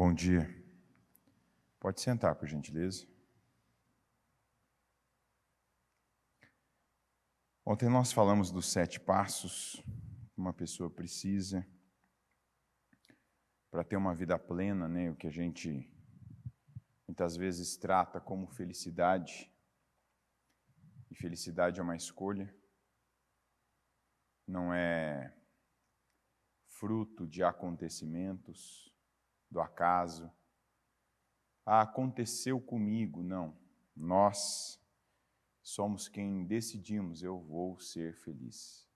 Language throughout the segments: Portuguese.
Bom dia. Pode sentar, por gentileza. Ontem nós falamos dos 7 passos que uma pessoa precisa para ter uma vida plena, né? O que a gente muitas vezes trata como felicidade. E felicidade é uma escolha. Não é fruto de acontecimentos, do acaso. Ah, aconteceu comigo. Não. Nós somos quem decidimos, eu vou ser feliz.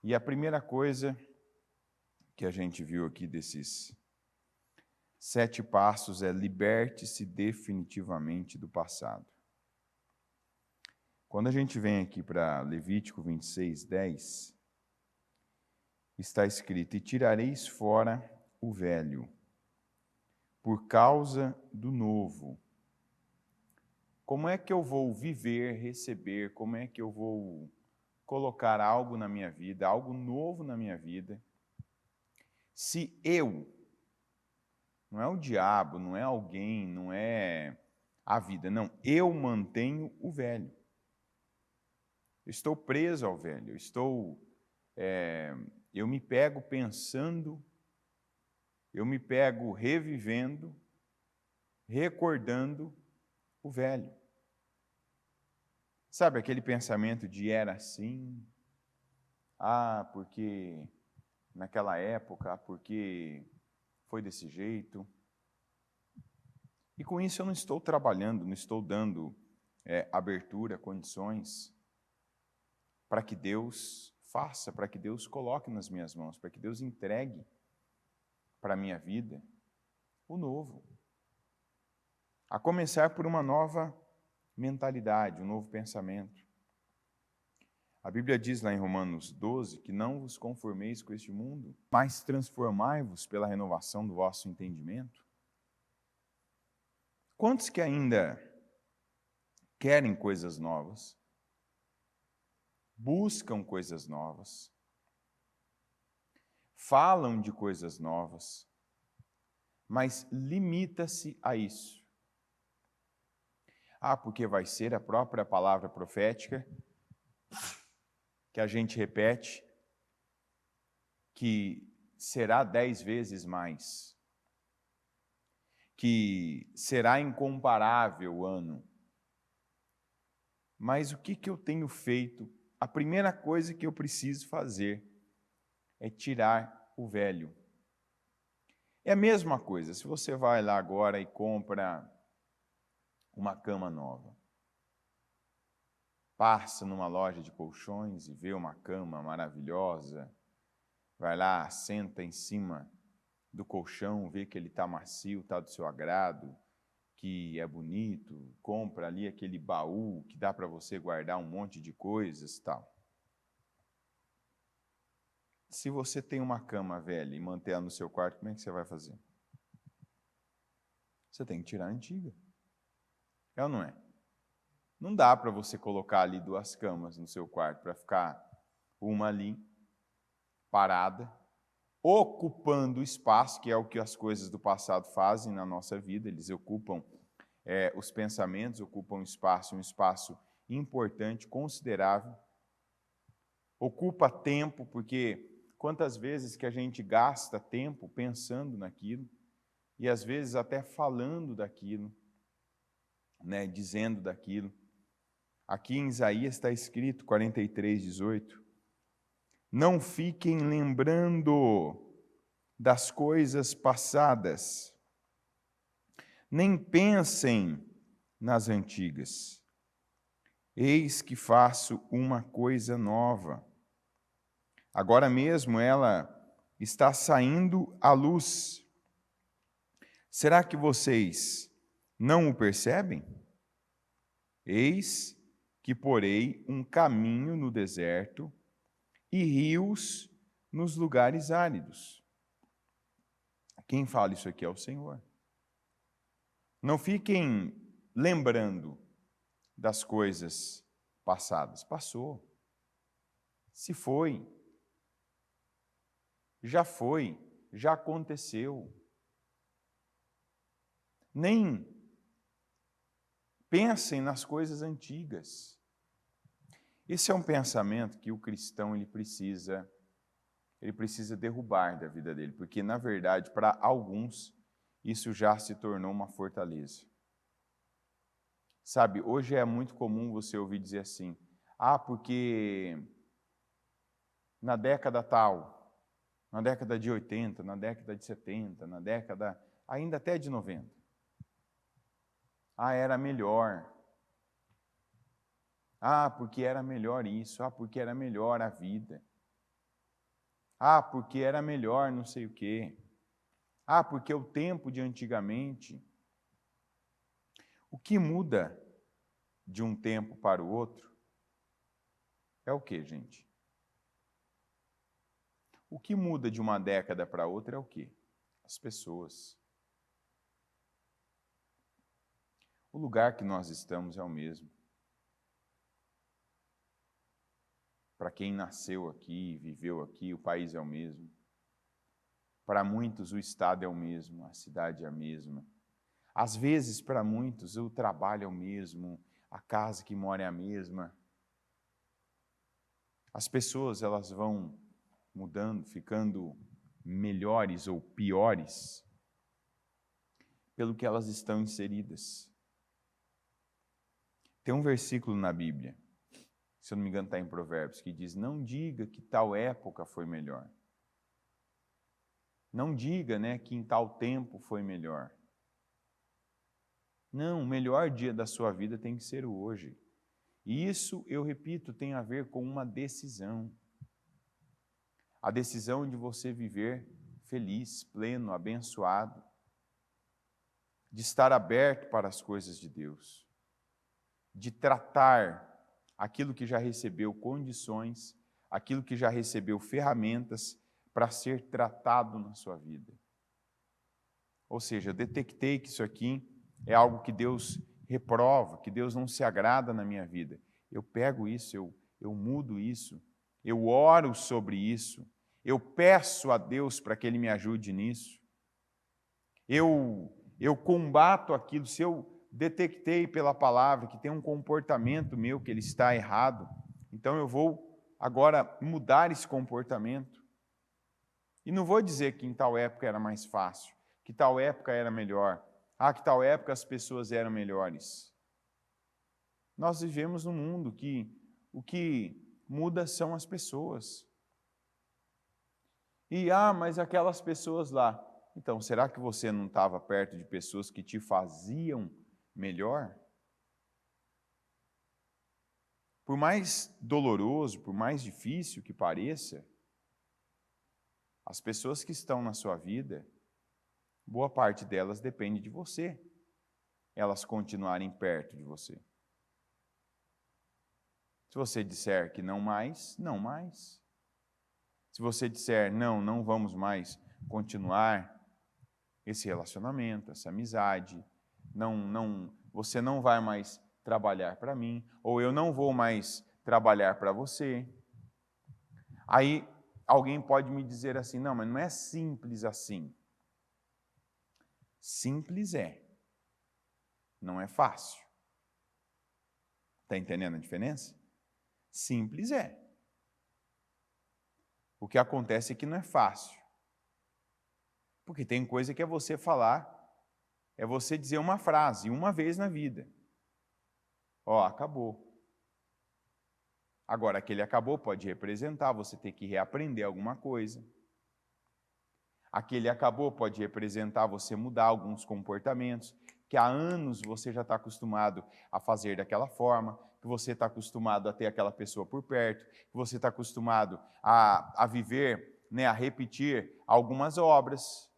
E a primeira coisa que a gente viu aqui desses 7 passos é: liberte-se definitivamente do passado. Quando a gente vem aqui para Levítico 26:10, está escrito: e tirareis fora o velho, por causa do novo. Como é que eu vou viver, receber, como é que eu vou colocar algo na minha vida, algo novo na minha vida, se eu, não é o diabo, não é alguém, não é a vida, não, eu mantenho o velho. Eu estou preso ao velho, eu me pego pensando, eu me pego revivendo, recordando o velho. Sabe aquele pensamento de era assim, porque naquela época, porque foi desse jeito. E com isso eu não estou trabalhando, não estou dando abertura, condições para que Deus faça, para que Deus coloque nas minhas mãos, para que Deus entregue para a minha vida o novo. A começar por uma nova mentalidade, um novo pensamento. A Bíblia diz lá em Romanos 12 que não vos conformeis com este mundo, mas transformai-vos pela renovação do vosso entendimento. Quantos que ainda querem coisas novas, buscam coisas novas, falam de coisas novas, mas limita-se a isso? Porque vai ser a própria palavra profética que a gente repete, que será 10 vezes mais, que será incomparável o ano. Mas o que eu tenho feito? A primeira coisa que eu preciso fazer é tirar o velho. É a mesma coisa, se você vai lá agora e compra uma cama nova, passa numa loja de colchões e vê uma cama maravilhosa, vai lá, senta em cima do colchão, vê que ele está macio, está do seu agrado, que é bonito, compra ali aquele baú que dá para você guardar um monte de coisas e tal. Se você tem uma cama velha e manter ela no seu quarto, como é que você vai fazer? Você tem que tirar a antiga. É ou não é? Não dá para você colocar ali 2 camas no seu quarto para ficar uma ali, parada, ocupando espaço, que é o que as coisas do passado fazem na nossa vida. Eles ocupam os pensamentos, ocupam espaço, um espaço importante, considerável. Ocupa tempo, porque quantas vezes que a gente gasta tempo pensando naquilo, e às vezes até falando daquilo, né, dizendo daquilo. Aqui em Isaías está escrito, 43:18, não fiquem lembrando das coisas passadas, nem pensem nas antigas. Eis que faço uma coisa nova. Agora mesmo ela está saindo à luz. Será que vocês não o percebem? Eis que porei um caminho no deserto e rios nos lugares áridos. Quem fala isso aqui é o Senhor. Não fiquem lembrando das coisas passadas. Passou. Se foi. Já foi. Já aconteceu. nem pensem nas coisas antigas. Esse é um pensamento que o cristão ele precisa derrubar da vida dele, porque, na verdade, para alguns, isso já se tornou uma fortaleza. Sabe, hoje é muito comum você ouvir dizer assim, porque na década tal, na década de 80, na década de 70, na década ainda até de 90, era melhor. Porque era melhor isso, porque era melhor a vida. Porque era melhor não sei o quê. Porque o tempo de antigamente. O que muda de um tempo para o outro é o quê, gente? O que muda de uma década para outra é o quê? As pessoas. O lugar que nós estamos é o mesmo. Para quem nasceu aqui, viveu aqui, o país é o mesmo. Para muitos, o estado é o mesmo, a cidade é a mesma. Às vezes, para muitos, o trabalho é o mesmo, a casa que mora é a mesma. As pessoas, elas vão mudando, ficando melhores ou piores pelo que elas estão inseridas. Tem um versículo na Bíblia, se eu não me engano está em Provérbios, que diz, não diga que tal época foi melhor. Não diga, que em tal tempo foi melhor. Não, o melhor dia da sua vida tem que ser o hoje. E isso, eu repito, tem a ver com uma decisão. A decisão de você viver feliz, pleno, abençoado, de estar aberto para as coisas de Deus, de tratar aquilo que já recebeu condições, aquilo que já recebeu ferramentas para ser tratado na sua vida. Ou seja, eu detectei que isso aqui é algo que Deus reprova, que Deus não se agrada na minha vida. Eu pego isso, eu mudo isso, eu oro sobre isso, eu peço a Deus para que Ele me ajude nisso. Eu combato aquilo, se eu detectei pela palavra que tem um comportamento meu que ele está errado, então eu vou agora mudar esse comportamento. E não vou dizer que em tal época era mais fácil, que tal época era melhor, que tal época as pessoas eram melhores. Nós vivemos num mundo que o que muda são as pessoas. E, mas aquelas pessoas lá. Então, será que você não estava perto de pessoas que te faziam melhor? Por mais doloroso, por mais difícil que pareça, as pessoas que estão na sua vida, boa parte delas depende de você, elas continuarem perto de você. Se você disser que não mais, não mais. Se você disser, não vamos mais continuar esse relacionamento, essa amizade, você não vai mais trabalhar para mim, ou eu não vou mais trabalhar para você. Aí alguém pode me dizer assim, não, mas não é simples assim. Simples é, não é fácil. Está entendendo a diferença? Simples é. O que acontece é que não é fácil. Porque tem coisa que é você falar, é você dizer uma frase, uma vez na vida. Acabou. Agora, aquele acabou pode representar você ter que reaprender alguma coisa. Aquele acabou pode representar você mudar alguns comportamentos que há anos você já está acostumado a fazer daquela forma, que você está acostumado a ter aquela pessoa por perto, que você está acostumado a viver, a repetir algumas obras.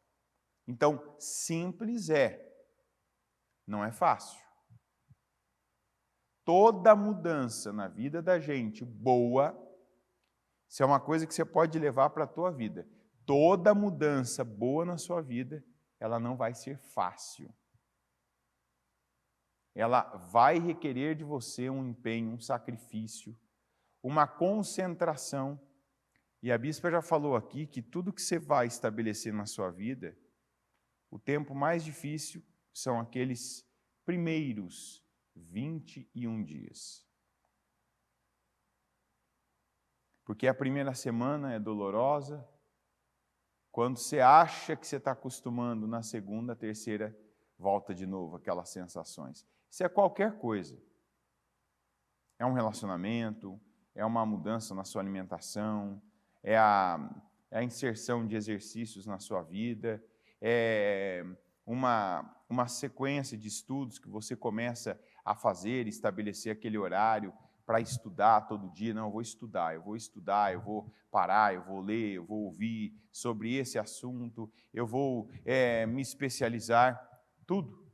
Então, simples é, não é fácil. Toda mudança na vida da gente boa, isso é uma coisa que você pode levar para a tua vida. Toda mudança boa na sua vida, ela não vai ser fácil. Ela vai requerer de você um empenho, um sacrifício, uma concentração. E a bispa já falou aqui que tudo que você vai estabelecer na sua vida, o tempo mais difícil são aqueles primeiros 21 dias. Porque a primeira semana é dolorosa. Quando você acha que você está acostumando, na segunda, terceira, volta de novo aquelas sensações. Isso é qualquer coisa. É um relacionamento, é uma mudança na sua alimentação, é a inserção de exercícios na sua vida, é uma sequência de estudos que você começa a fazer, estabelecer aquele horário para estudar todo dia. Não, eu vou estudar, eu vou parar, eu vou ler, eu vou ouvir sobre esse assunto, eu vou me especializar, tudo.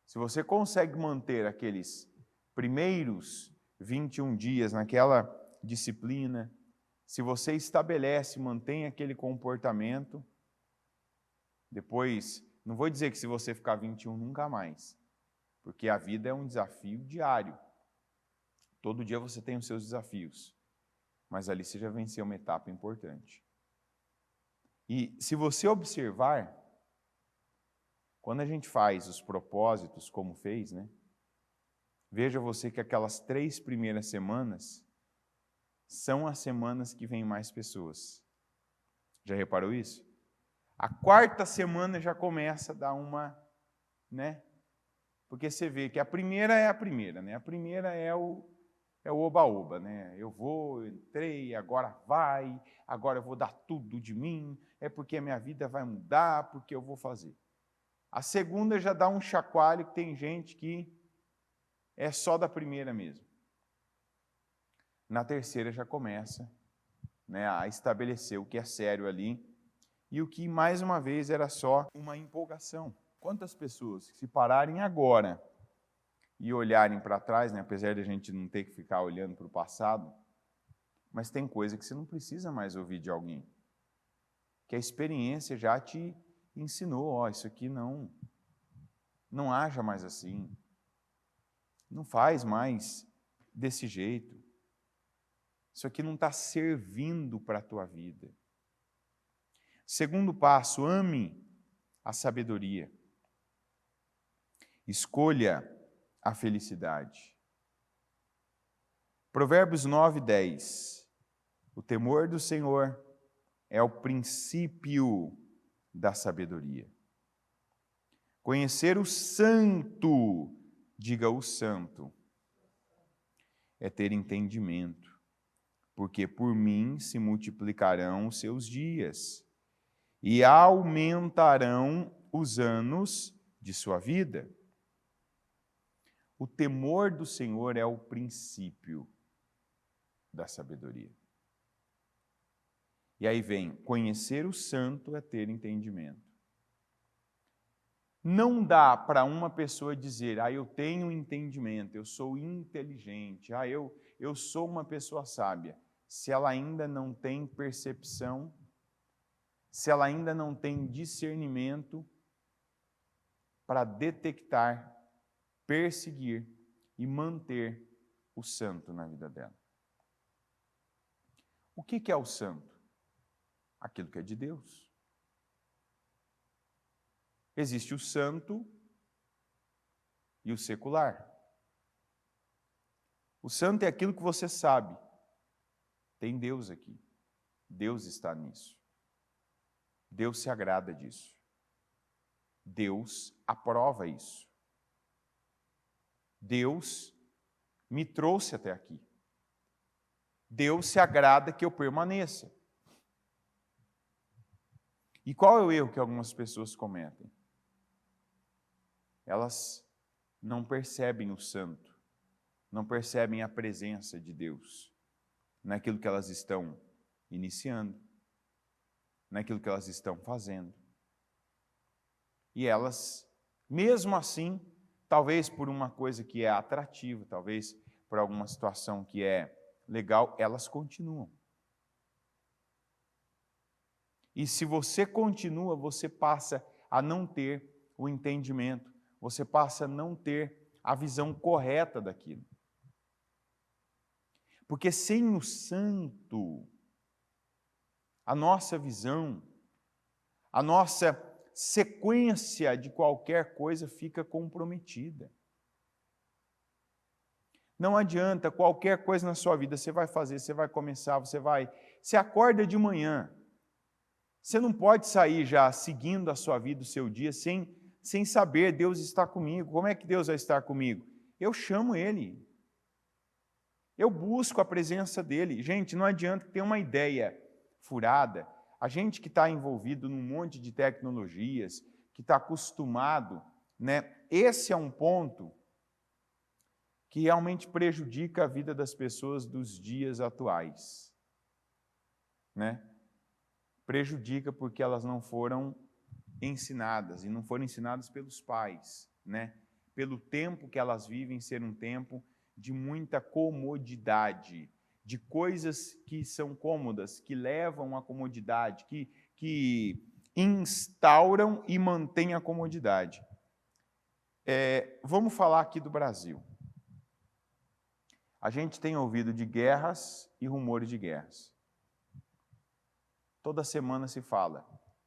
Se você consegue manter aqueles primeiros 21 dias naquela disciplina, se você estabelece, mantém aquele comportamento, depois, não vou dizer que se você ficar 21 nunca mais, porque a vida é um desafio diário. Todo dia você tem os seus desafios, mas ali você já venceu uma etapa importante. E se você observar, quando a gente faz os propósitos, como fez, né? Veja você que aquelas 3 primeiras semanas são as semanas que vêm mais pessoas. Já reparou isso? A 4ª semana já começa a dar uma, né? Porque você vê que a primeira é a primeira, né? A primeira é o oba-oba, né? Eu entrei, agora agora eu vou dar tudo de mim, é porque a minha vida vai mudar, porque eu vou fazer. A segunda já dá um chacoalho, que tem gente que é só da primeira mesmo. Na terceira já começa, né, a estabelecer o que é sério ali e o que, mais uma vez, era só uma empolgação. Quantas pessoas, se pararem agora e olharem para trás, né, apesar de a gente não ter que ficar olhando para o passado, mas tem coisa que você não precisa mais ouvir de alguém, que a experiência já te ensinou, isso aqui não haja mais assim, não faz mais desse jeito, isso aqui não está servindo para a tua vida. Segundo passo, ame a sabedoria. Escolha a felicidade. Provérbios 9:10. O temor do Senhor é o princípio da sabedoria. Conhecer o santo, diga o santo, é ter entendimento, porque por mim se multiplicarão os seus dias e aumentarão os anos de sua vida. O temor do Senhor é o princípio da sabedoria. E aí vem, conhecer o santo é ter entendimento. Não dá para uma pessoa dizer, eu tenho entendimento, eu sou inteligente, eu sou uma pessoa sábia, se ela ainda não tem percepção, se ela ainda não tem discernimento para detectar, perseguir e manter o santo na vida dela. O que é o santo? Aquilo que é de Deus. Existe o santo e o secular. O santo é aquilo que você sabe. Tem Deus aqui. Deus está nisso. Deus se agrada disso. Deus aprova isso. Deus me trouxe até aqui. Deus se agrada que eu permaneça. E qual é o erro que algumas pessoas cometem? Elas não percebem o santo, não percebem a presença de Deus naquilo que elas estão iniciando, naquilo que elas estão fazendo. E elas, mesmo assim, talvez por uma coisa que é atrativa, talvez por alguma situação que é legal, elas continuam. E se você continua, você passa a não ter o entendimento, você passa a não ter a visão correta daquilo. Porque sem o santo, a nossa visão, a nossa sequência de qualquer coisa fica comprometida. Não adianta qualquer coisa na sua vida, você vai fazer, você vai começar, você acorda de manhã. Você não pode sair já seguindo a sua vida, o seu dia, sem saber, Deus está comigo. Como é que Deus vai estar comigo? Eu chamo Ele. Eu busco a presença dEle. Gente, não adianta ter uma ideia furada. A gente que está envolvido num monte de tecnologias, que está acostumado, né? Esse é um ponto que realmente prejudica a vida das pessoas dos dias atuais, né? Prejudica porque elas não foram ensinadas, e não foram ensinadas pelos pais, né? Pelo tempo que elas vivem ser um tempo de muita comodidade, de coisas que são cômodas, que levam à comodidade, que instauram e mantêm a comodidade. Vamos falar aqui do Brasil. A gente tem ouvido de guerras e rumores de guerras. Toda semana se fala,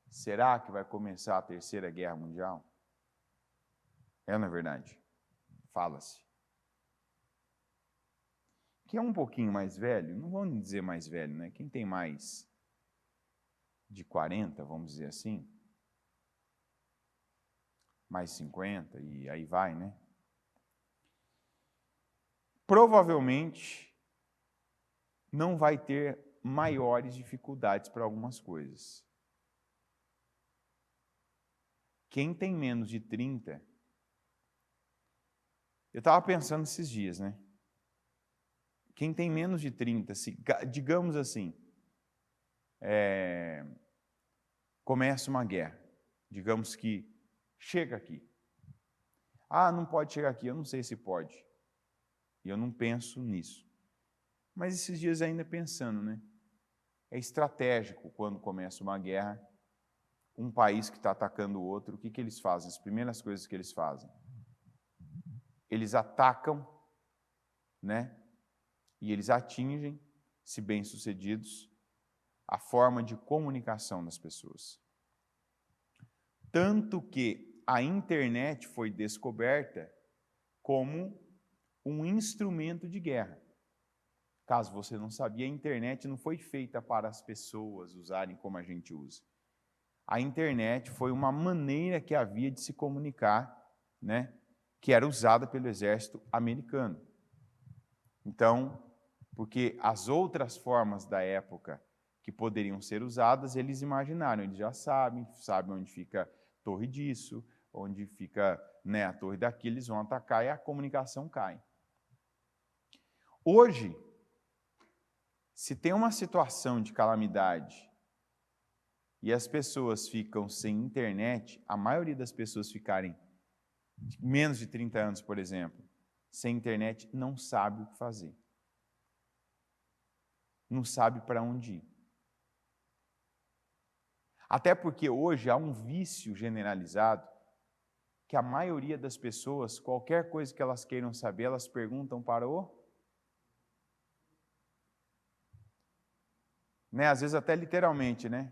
será que vai começar a Terceira Guerra Mundial? Não é verdade? Fala-se. Quem é um pouquinho mais velho, não vamos dizer mais velho, né? Quem tem mais de 40, vamos dizer assim, mais 50 e aí vai, né? Provavelmente não vai ter maiores dificuldades para algumas coisas. Quem tem menos de 30, eu estava pensando esses dias, né? Quem tem menos de 30, digamos assim, começa uma guerra, digamos que chega aqui. Ah, não pode chegar aqui, eu não sei se pode. E eu não penso nisso. Mas esses dias ainda pensando, né? É estratégico quando começa uma guerra, um país que está atacando o outro, o que eles fazem? As primeiras coisas que eles fazem. Eles atacam, né? E eles atingem, se bem-sucedidos, a forma de comunicação das pessoas. Tanto que a internet foi descoberta como um instrumento de guerra. Caso você não sabia, a internet não foi feita para as pessoas usarem como a gente usa. A internet foi uma maneira que havia de se comunicar, né, que era usada pelo exército americano. Então, porque as outras formas da época que poderiam ser usadas, eles imaginaram, eles já sabem onde fica a torre disso, onde fica, né, a torre daquilo, eles vão atacar e a comunicação cai. Hoje, se tem uma situação de calamidade e as pessoas ficam sem internet, a maioria das pessoas ficarem menos de 30 anos, por exemplo, sem internet, não sabe o que fazer. Não sabe para onde ir. Até porque hoje há um vício generalizado que a maioria das pessoas, qualquer coisa que elas queiram saber, elas perguntam para o... Né? Às vezes até literalmente, né?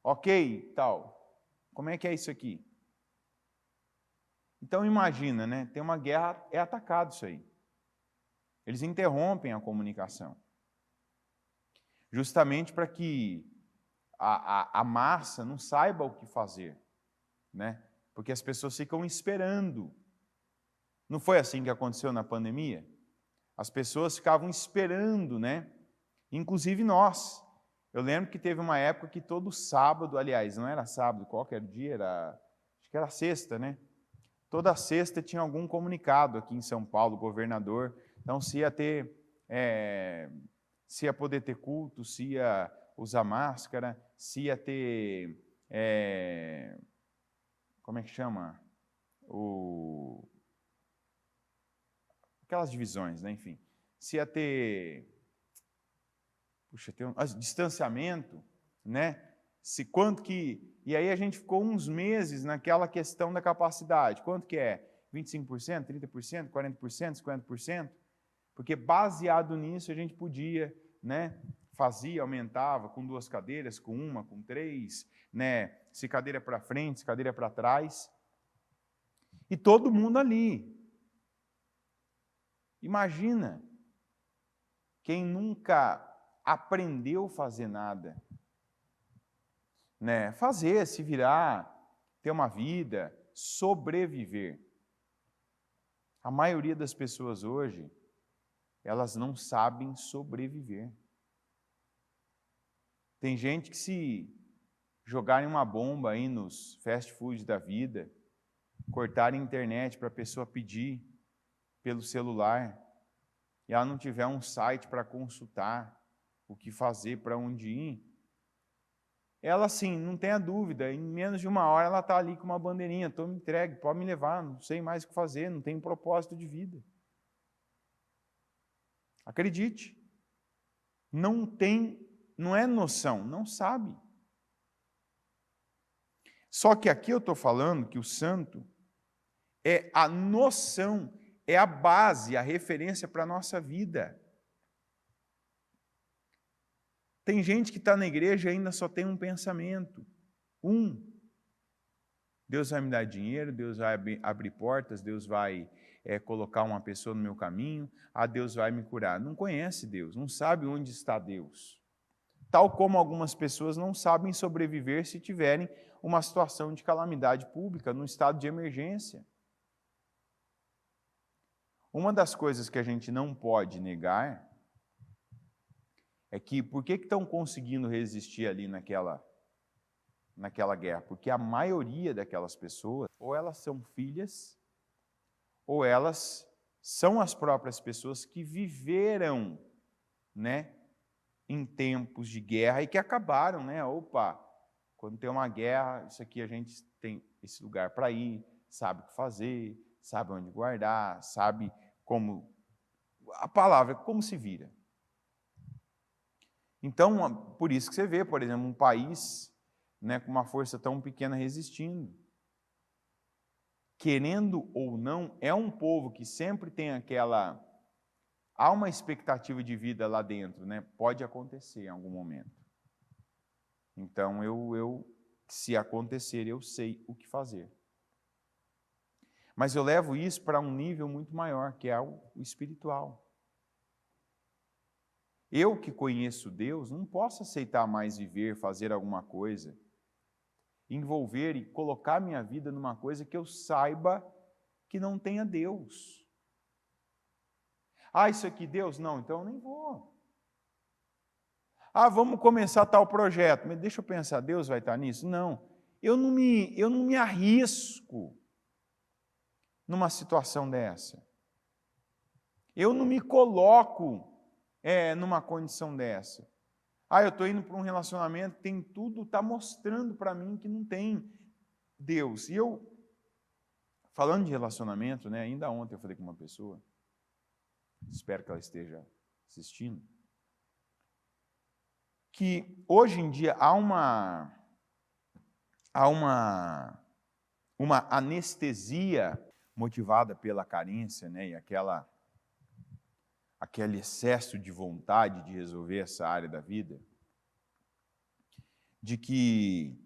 Ok, tal. Como é que é isso aqui? Então imagina, né? Tem uma guerra, é atacado isso aí. Eles interrompem a comunicação. Justamente para que a massa não saiba o que fazer, né? Porque as pessoas ficam esperando. Não foi assim que aconteceu na pandemia? As pessoas ficavam esperando, né? Inclusive nós. Eu lembro que teve uma época que todo sábado, aliás, não era sábado, qualquer dia, acho que era sexta, né? Toda sexta tinha algum comunicado aqui em São Paulo, governador. Então, se ia poder ter culto, se ia usar máscara, se ia ter, como é que chama? Aquelas divisões, né? Enfim. Se ia ter, distanciamento, né? E aí a gente ficou uns meses naquela questão da capacidade. Quanto que é? 25%, 30%, 40%, 50%? Porque baseado nisso a gente podia, né, fazia, aumentava com 2 cadeiras, com 1, com 3, né? Se cadeira para frente, se cadeira para trás. E todo mundo ali. Imagina quem nunca aprendeu a fazer nada, né? Fazer, se virar, ter uma vida, sobreviver. A maioria das pessoas hoje, elas não sabem sobreviver. Tem gente que se jogarem uma bomba aí nos fast food da vida, cortarem a internet para a pessoa pedir pelo celular, e ela não tiver um site para consultar o que fazer, para onde ir, ela, sim, não tenha dúvida, em menos de 1 hora ela está ali com uma bandeirinha, estou me entregue, pode me levar, não sei mais o que fazer, não tenho propósito de vida. Acredite, não é noção, não sabe. Só que aqui eu estou falando que o santo é a noção, é a base, a referência para a nossa vida. Tem gente que está na igreja e ainda só tem um pensamento. Deus vai me dar dinheiro, Deus vai abrir portas, Deus vai colocar uma pessoa no meu caminho, Deus vai me curar. Não conhece Deus, não sabe onde está Deus. Tal como algumas pessoas não sabem sobreviver se tiverem uma situação de calamidade pública, num estado de emergência. Uma das coisas que a gente não pode negar é que por que estão conseguindo resistir ali naquela guerra? Porque a maioria daquelas pessoas, ou elas são filhas, ou elas são as próprias pessoas que viveram, né, em tempos de guerra e que acabaram, né? Opa, quando tem uma guerra, isso aqui a gente tem esse lugar para ir, sabe o que fazer, sabe onde guardar, sabe como, a palavra, como se vira. Então, por isso que você vê, por exemplo, um país, né, com uma força tão pequena resistindo. Querendo ou não, é um povo que sempre tem há uma expectativa de vida lá dentro, né? Pode acontecer em algum momento. Então, se acontecer, eu sei o que fazer. Mas eu levo isso para um nível muito maior, que é o espiritual. Eu que conheço Deus, não posso aceitar mais viver, fazer alguma coisa, envolver e colocar minha vida numa coisa que eu saiba que não tenha Deus. Isso aqui Deus? Não, então eu nem vou. Vamos começar tal projeto. Mas deixa eu pensar, Deus vai estar nisso? Não. Eu não me arrisco numa situação dessa. Eu não me coloco numa condição dessa. Eu estou indo para um relacionamento, tem tudo, está mostrando para mim que não tem Deus. E eu, falando de relacionamento, né, ainda ontem eu falei com uma pessoa, espero que ela esteja assistindo, que hoje em dia há uma anestesia motivada pela carência, né, e aquele excesso de vontade de resolver essa área da vida, de que,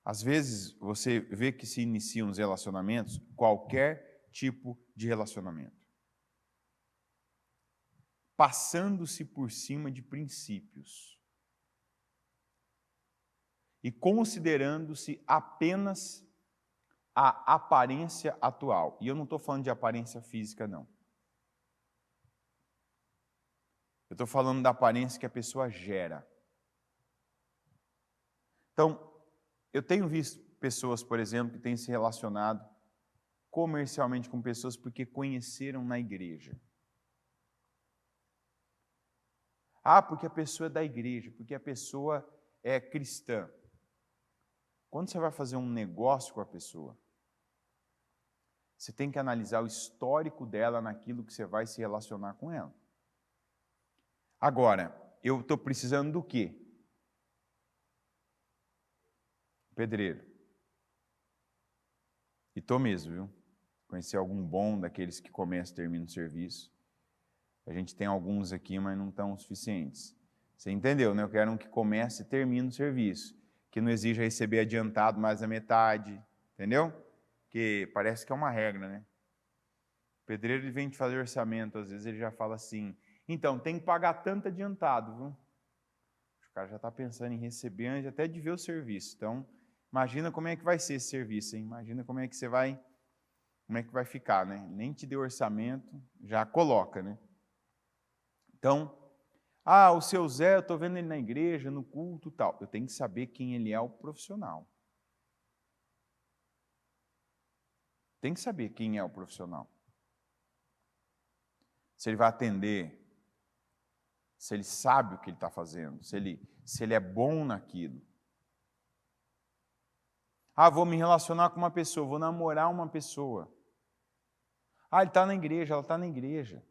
às vezes, você vê que se iniciam os relacionamentos, qualquer tipo de relacionamento, passando-se por cima de princípios e considerando-se apenas a aparência atual. E eu não estou falando de aparência física, não. Eu estou falando da aparência que a pessoa gera. Então, eu tenho visto pessoas, por exemplo, que têm se relacionado comercialmente com pessoas porque conheceram na igreja. Porque a pessoa é da igreja, porque a pessoa é cristã. Quando você vai fazer um negócio com a pessoa, você tem que analisar o histórico dela naquilo que você vai se relacionar com ela. Agora, eu estou precisando do quê? Pedreiro. E estou mesmo, viu? Conheci algum bom daqueles que começam e terminam o serviço. A gente tem alguns aqui, mas não estão suficientes. Você entendeu, né? Eu quero um que comece e termine o serviço, que não exija receber adiantado mais a metade, entendeu? Que parece que é uma regra, né? O pedreiro ele vem de fazer orçamento, às vezes ele já fala assim, então, tem que pagar tanto adiantado, viu? O cara já está pensando em receber antes até de ver o serviço. Então, imagina como é que vai ser esse serviço, hein? Imagina como é que você vai, como é que vai ficar, né? Nem te deu orçamento, já coloca, né? Então, o seu Zé, eu estou vendo ele na igreja, no culto e tal. Eu tenho que saber quem ele é, o profissional. Tem que saber quem é o profissional. Se ele vai atender, se ele sabe o que ele está fazendo, se ele é bom naquilo. Vou me relacionar com uma pessoa, vou namorar uma pessoa. Ele está na igreja, ela está na igreja.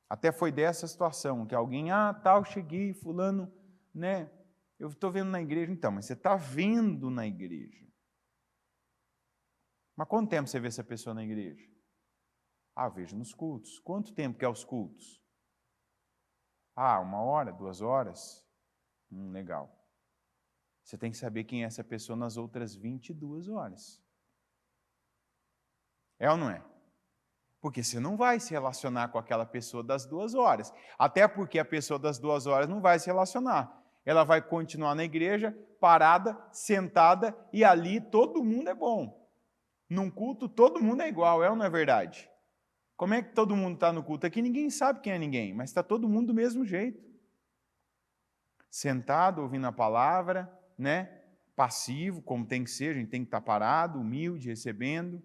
Até foi dessa situação, que alguém, tal, cheguei, fulano, né? Eu estou vendo na igreja. Então, mas você está vendo na igreja. Mas quanto tempo você vê essa pessoa na igreja? Vejo nos cultos. Quanto tempo que é os cultos? 1 hora, 2 horas? Legal. Você tem que saber quem é essa pessoa nas outras 22 horas. É ou não é? Porque você não vai se relacionar com aquela pessoa das 2 horas. Até porque a pessoa das 2 horas não vai se relacionar. Ela vai continuar na igreja, parada, sentada, e ali todo mundo é bom. Num culto todo mundo é igual, é ou não é verdade? Como é que todo mundo está no culto? Aqui ninguém sabe quem é ninguém, mas está todo mundo do mesmo jeito. Sentado, ouvindo a palavra, né? Passivo, como tem que ser, a gente tem que estar parado, humilde, recebendo.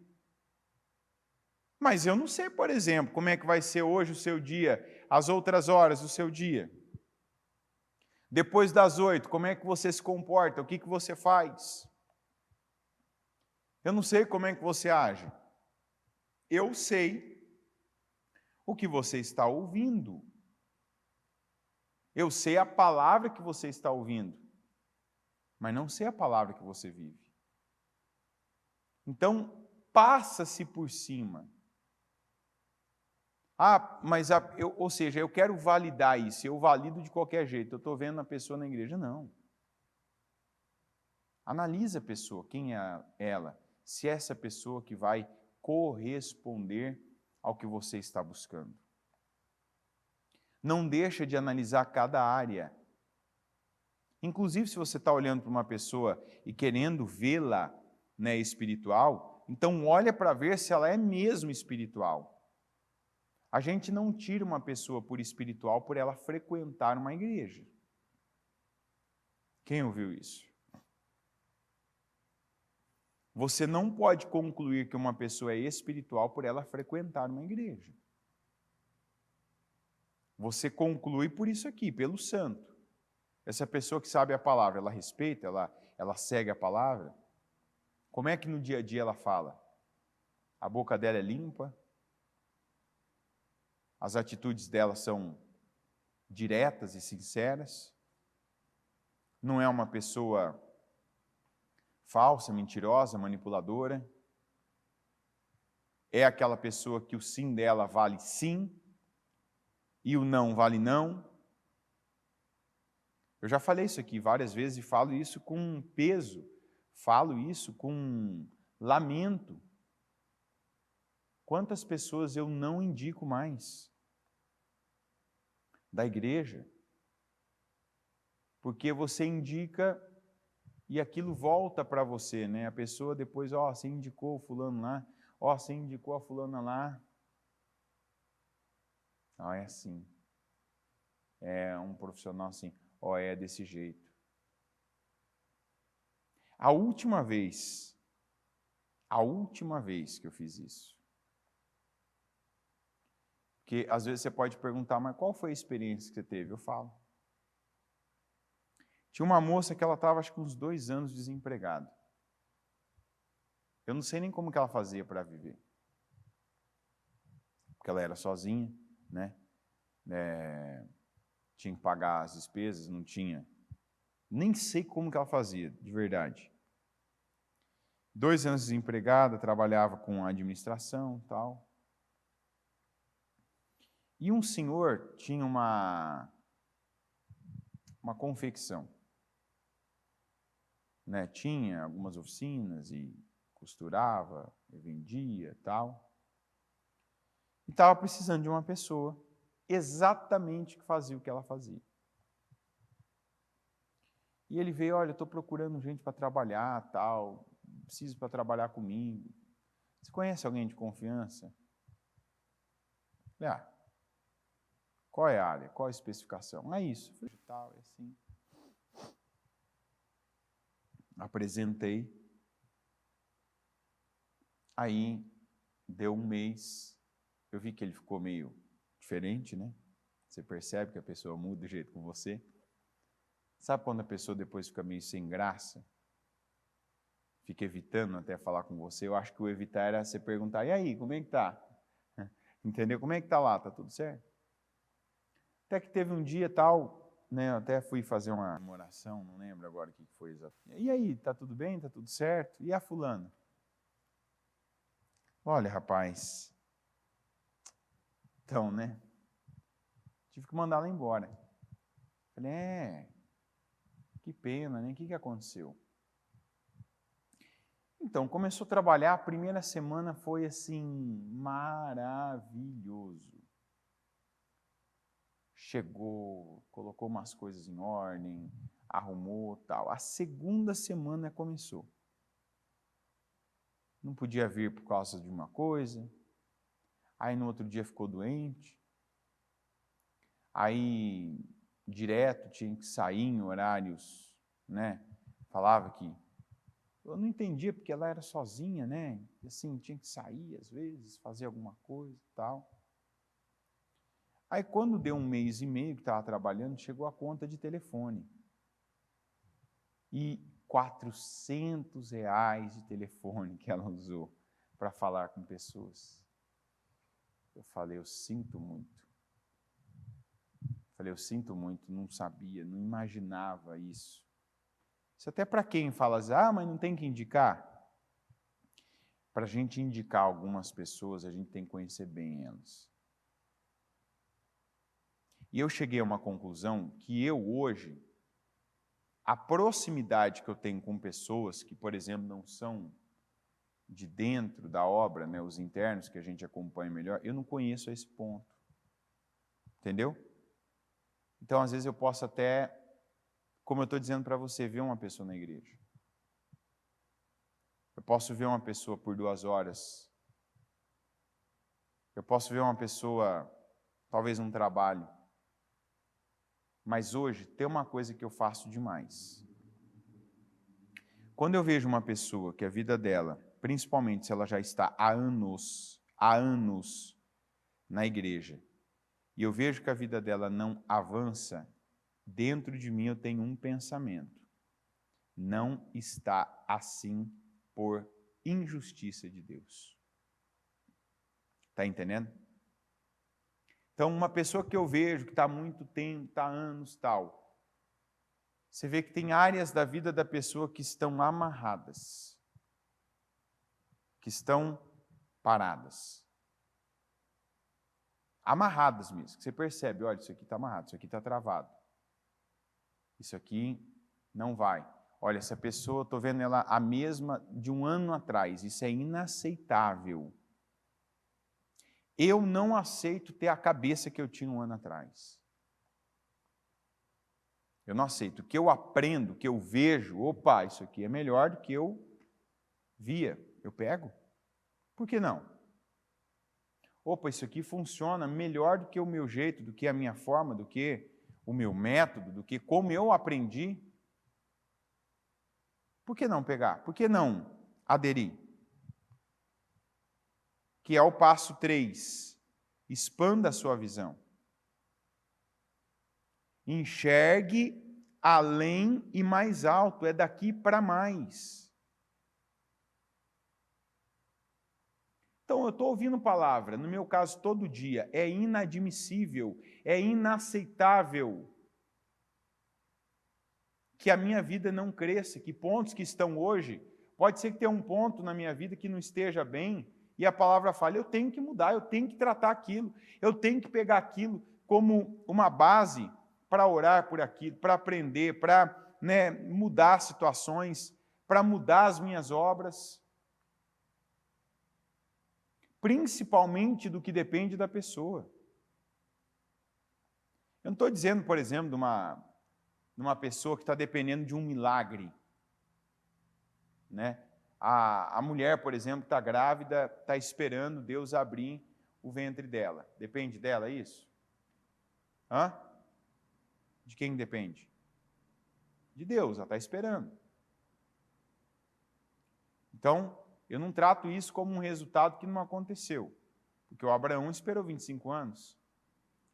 Mas eu não sei, por exemplo, como é que vai ser hoje o seu dia, as outras horas do seu dia. Depois das 8, como é que você se comporta? O que você faz? Eu não sei como é que você age. Eu sei o que você está ouvindo. Eu sei a palavra que você está ouvindo, mas não sei a palavra que você vive. Então, passa-se por cima. Ou seja, eu quero validar isso, eu valido de qualquer jeito, eu estou vendo a pessoa na igreja. Não. Analisa a pessoa, quem é ela, se é essa pessoa que vai corresponder ao que você está buscando. Não deixa de analisar cada área. Inclusive, se você está olhando para uma pessoa e querendo vê-la, né, espiritual, então olha para ver se ela é mesmo espiritual. A gente não tira uma pessoa por espiritual por ela frequentar uma igreja. Quem ouviu isso? Você não pode concluir que uma pessoa é espiritual por ela frequentar uma igreja. Você conclui por isso aqui, pelo santo. Essa pessoa que sabe a palavra, ela respeita, ela segue a palavra? Como é que no dia a dia ela fala? A boca dela é limpa? As atitudes dela são diretas e sinceras? Não é uma pessoa falsa, mentirosa, manipuladora? É aquela pessoa que o sim dela vale sim e o não vale não? Eu já falei isso aqui várias vezes e falo isso com peso, falo isso com lamento. Quantas pessoas eu não indico mais da igreja? Porque você indica e aquilo volta para você, né? A pessoa depois, você indicou o fulano lá, você indicou a fulana lá. É assim. É um profissional assim, é desse jeito. A última vez que eu fiz isso, porque às vezes você pode perguntar, mas qual foi a experiência que você teve? Eu falo. Tinha uma moça que ela estava, acho que uns 2 anos desempregada. Eu não sei nem como que ela fazia para viver. Porque ela era sozinha, né? Tinha que pagar as despesas, não tinha. Nem sei como que ela fazia, de verdade. 2 anos desempregada, trabalhava com administração e tal. E um senhor tinha uma uma confecção. Né? Tinha algumas oficinas e costurava, e vendia, tal. E estava precisando de uma pessoa exatamente que fazia o que ela fazia. E ele veio, olha, estou procurando gente para trabalhar, tal, preciso para trabalhar comigo. Você conhece alguém de confiança? Ah, qual é a área? Qual a especificação? É isso. Tal, é assim. Apresentei. Aí, deu um mês, eu vi que ele ficou meio diferente, né? Você percebe que a pessoa muda de jeito com você. Sabe quando a pessoa depois fica meio sem graça? Fica evitando até falar com você? Eu acho que o evitar era você perguntar, e aí, como é que tá? Entendeu? Como é que tá lá? Tá tudo certo? Até que teve um dia tal, né? Eu até fui fazer uma oração, não lembro agora o que foi exatamente. E aí, tá tudo bem? Tá tudo certo? E a fulana? Olha, rapaz, então, né? Tive que mandá-la embora. Falei, que pena, né? O que aconteceu? Então, começou a trabalhar, a primeira semana foi assim, maravilhoso. Chegou, colocou umas coisas em ordem, arrumou, tal. A segunda semana começou. Não podia vir por causa de uma coisa. Aí no outro dia ficou doente. Aí direto tinha que sair em horários, né? Falava que eu não entendia porque ela era sozinha, né? E assim, tinha que sair às vezes, fazer alguma coisa e tal. Aí quando deu um mês e meio que estava trabalhando, chegou a conta de telefone. E R$400 de telefone que ela usou para falar com pessoas. Eu falei, eu sinto muito. Falei, eu sinto muito, não sabia, não imaginava isso. Isso até para quem fala assim, mas não tem que indicar. Para a gente indicar algumas pessoas, a gente tem que conhecer bem elas. E eu cheguei a uma conclusão que eu hoje, a proximidade que eu tenho com pessoas que, por exemplo, não são de dentro da obra, né, os internos que a gente acompanha melhor, eu não conheço a esse ponto. Entendeu? Então, às vezes eu posso até, como eu estou dizendo para você, ver uma pessoa na igreja. Eu posso ver uma pessoa por 2 horas. Eu posso ver uma pessoa, talvez num trabalho. Mas hoje tem uma coisa que eu faço demais. Quando eu vejo uma pessoa que a vida dela, principalmente se ela já está há anos na igreja, e eu vejo que a vida dela não avança, dentro de mim eu tenho um pensamento. Não está assim por injustiça de Deus. Está entendendo? Então, uma pessoa que eu vejo que está há muito tempo, está há anos, tal, você vê que tem áreas da vida da pessoa que estão amarradas, que estão paradas. Amarradas mesmo, que você percebe, olha, isso aqui está amarrado, isso aqui está travado. Isso aqui não vai. Olha, essa pessoa, estou vendo ela a mesma de um ano atrás, isso é inaceitável. Eu não aceito ter a cabeça que eu tinha um ano atrás. Eu não aceito. O que eu aprendo, o que eu vejo, opa, isso aqui é melhor do que eu via. Eu pego. Por que não? Opa, isso aqui funciona melhor do que o meu jeito, do que a minha forma, do que o meu método, do que como eu aprendi. Por que não pegar? Por que não aderir? Que é o passo 3. Expanda a sua visão. Enxergue além e mais alto, é daqui para mais. Então, eu estou ouvindo palavra, no meu caso, todo dia, é inadmissível, é inaceitável que a minha vida não cresça, que pontos que estão hoje, pode ser que tenha um ponto na minha vida que não esteja bem, e a palavra fala, eu tenho que mudar, eu tenho que tratar aquilo, eu tenho que pegar aquilo como uma base para orar por aquilo, para aprender, para mudar situações, para mudar as minhas obras. Principalmente do que depende da pessoa. Eu não estou dizendo, por exemplo, de uma pessoa que está dependendo de um milagre. A mulher, por exemplo, está grávida, está esperando Deus abrir o ventre dela. Depende dela isso? De quem depende? De Deus, ela está esperando. Então, eu não trato isso como um resultado que não aconteceu. Porque o Abraão esperou 25 anos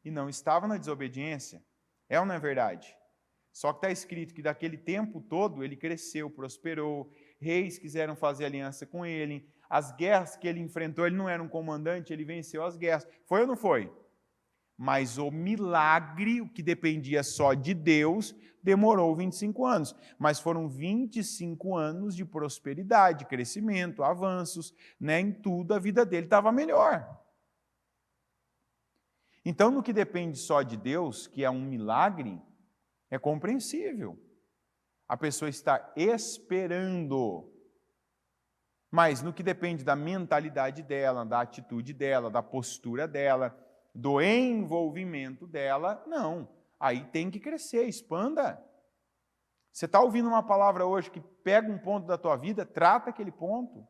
e não estava na desobediência. É ou não é verdade? Só que está escrito que daquele tempo todo ele cresceu, prosperou, reis quiseram fazer aliança com ele, as guerras que ele enfrentou, ele não era um comandante, ele venceu as guerras. Foi ou não foi? Mas o milagre, o que dependia só de Deus, demorou 25 anos. Mas foram 25 anos de prosperidade, crescimento, avanços, em tudo a vida dele estava melhor. Então, no que depende só de Deus, que é um milagre, é compreensível. A pessoa está esperando. Mas no que depende da mentalidade dela, da atitude dela, da postura dela, do envolvimento dela, não. Aí tem que crescer, expanda. Você está ouvindo uma palavra hoje que pega um ponto da tua vida, trata aquele ponto.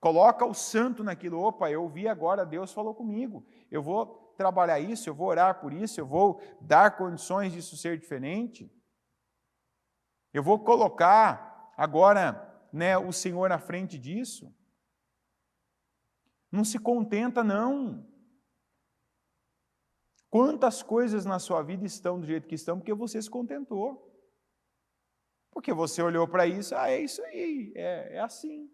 Coloca o santo naquilo. Opa, eu ouvi agora, Deus falou comigo. Eu vou trabalhar isso, eu vou orar por isso, eu vou dar condições disso ser diferente. Eu vou colocar agora o Senhor na frente disso. Não se contenta, não. Quantas coisas na sua vida estão do jeito que estão porque você se contentou. Porque você olhou para isso, é isso aí, é assim.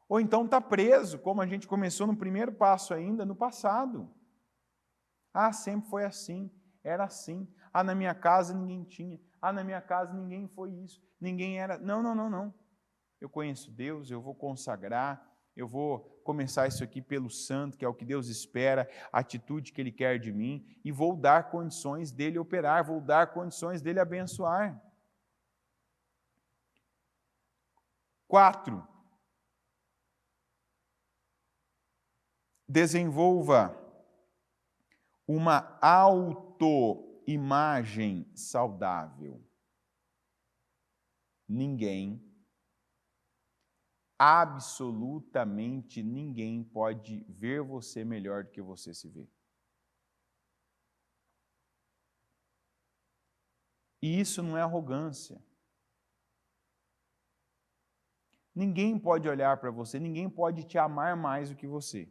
Ou então está preso, como a gente começou no primeiro passo ainda, no passado. Sempre foi assim, era assim. Na minha casa ninguém tinha. Na minha casa ninguém foi isso, ninguém era... Não. Eu conheço Deus, eu vou consagrar, eu vou começar isso aqui pelo santo, que é o que Deus espera, a atitude que Ele quer de mim, e vou dar condições dEle operar, vou dar condições dEle abençoar. 4. Desenvolva uma autoimagem saudável. Ninguém, absolutamente ninguém pode ver você melhor do que você se vê. E isso não é arrogância. Ninguém pode olhar para você, ninguém pode te amar mais do que você.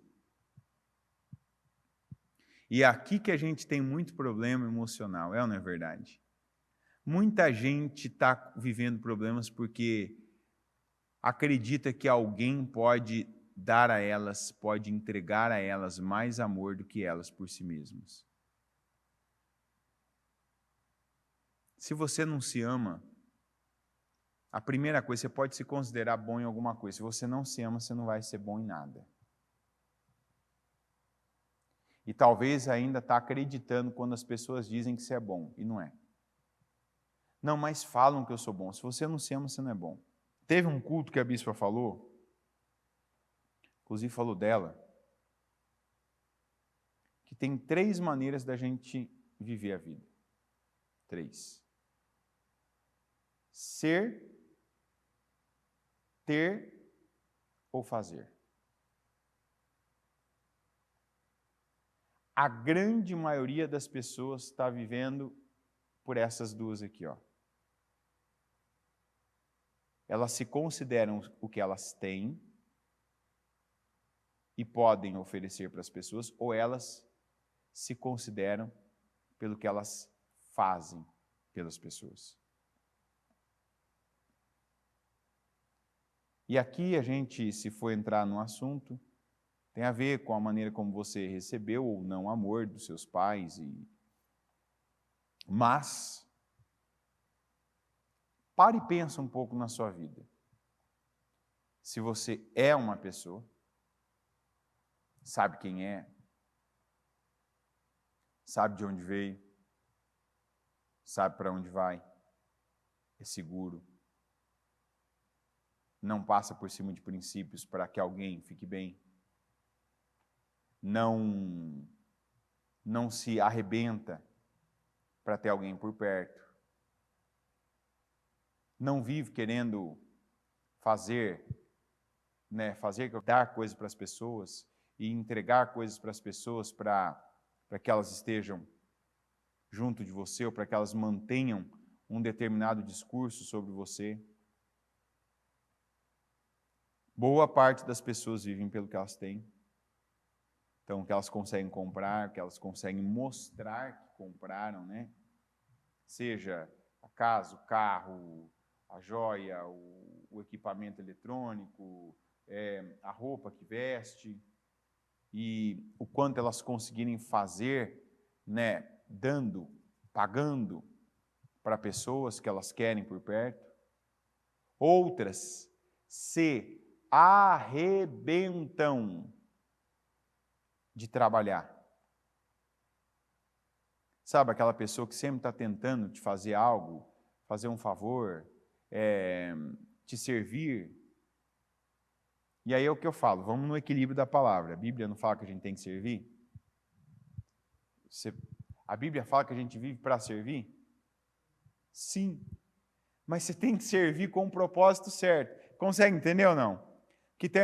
E é aqui que a gente tem muito problema emocional, é ou não é verdade? Muita gente está vivendo problemas porque acredita que alguém pode dar a elas, pode entregar a elas mais amor do que elas por si mesmas. Se você não se ama, a primeira coisa, você pode se considerar bom em alguma coisa. Se você não se ama, você não vai ser bom em nada. E talvez ainda está acreditando quando as pessoas dizem que você é bom, e não é. Não, mas falam que eu sou bom. Se você não se ama, você não é bom. Teve um culto que a bispa falou, inclusive falou dela, que tem 3 maneiras da gente viver a vida. 3. Ser, ter ou fazer. A grande maioria das pessoas está vivendo por essas 2 aqui, ó. Elas se consideram o que elas têm e podem oferecer para as pessoas, ou elas se consideram pelo que elas fazem pelas pessoas. E aqui a gente, se for entrar no assunto, tem a ver com a maneira como você recebeu ou não amor dos seus pais. Mas, pare e pensa um pouco na sua vida. Se você é uma pessoa, sabe quem é, sabe de onde veio, sabe para onde vai, é seguro, não passa por cima de princípios para que alguém fique bem, não se arrebenta para ter alguém por perto, não vive querendo dar coisas para as pessoas e entregar coisas para as pessoas para que elas estejam junto de você ou para que elas mantenham um determinado discurso sobre você. Boa parte das pessoas vivem pelo que elas têm. Então, o que elas conseguem comprar, o que elas conseguem mostrar que compraram, né? Seja a casa, o carro, a joia, o equipamento eletrônico, a roupa que veste, e o quanto elas conseguirem fazer, né, pagando para pessoas que elas querem por perto. Outras se arrebentam de trabalhar. Sabe aquela pessoa que sempre está tentando te fazer algo, fazer um favor, te servir? E aí é o que eu falo, vamos no equilíbrio da palavra. A Bíblia não fala que a gente tem que servir? A Bíblia fala que a gente vive para servir? Sim. Mas você tem que servir com o propósito certo. Consegue entender ou não?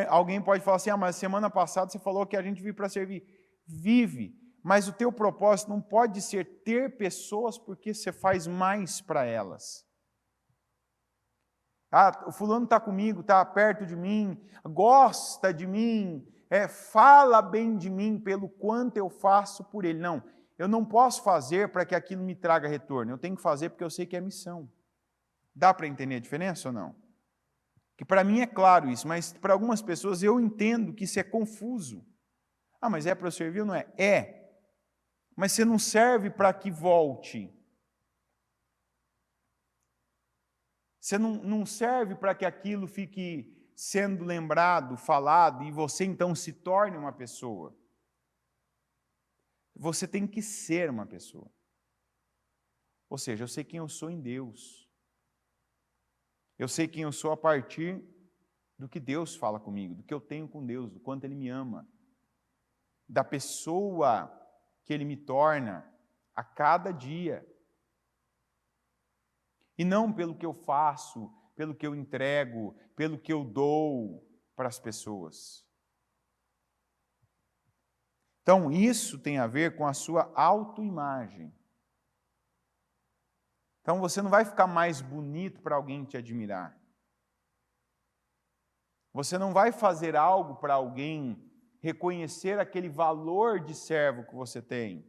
Alguém pode falar assim, mas semana passada você falou que a gente vive para servir. Vive, mas o teu propósito não pode ser ter pessoas porque você faz mais para elas. O fulano está comigo, está perto de mim, gosta de mim, fala bem de mim pelo quanto eu faço por ele. Não, eu não posso fazer para que aquilo me traga retorno. Eu tenho que fazer porque eu sei que é missão. Dá para entender a diferença ou não? Que para mim é claro isso, mas para algumas pessoas eu entendo que isso é confuso. Mas é para eu servir ou não é? É. Mas você não serve para que volte. Você não serve para que aquilo fique sendo lembrado, falado, e você então se torne uma pessoa. Você tem que ser uma pessoa. Ou seja, eu sei quem eu sou em Deus. Eu sei quem eu sou a partir do que Deus fala comigo, do que eu tenho com Deus, do quanto Ele me ama, da pessoa que Ele me torna a cada dia. E não pelo que eu faço, pelo que eu entrego, pelo que eu dou para as pessoas. Então, isso tem a ver com a sua autoimagem. Então, você não vai ficar mais bonito para alguém te admirar. Você não vai fazer algo para alguém reconhecer aquele valor de servo que você tem.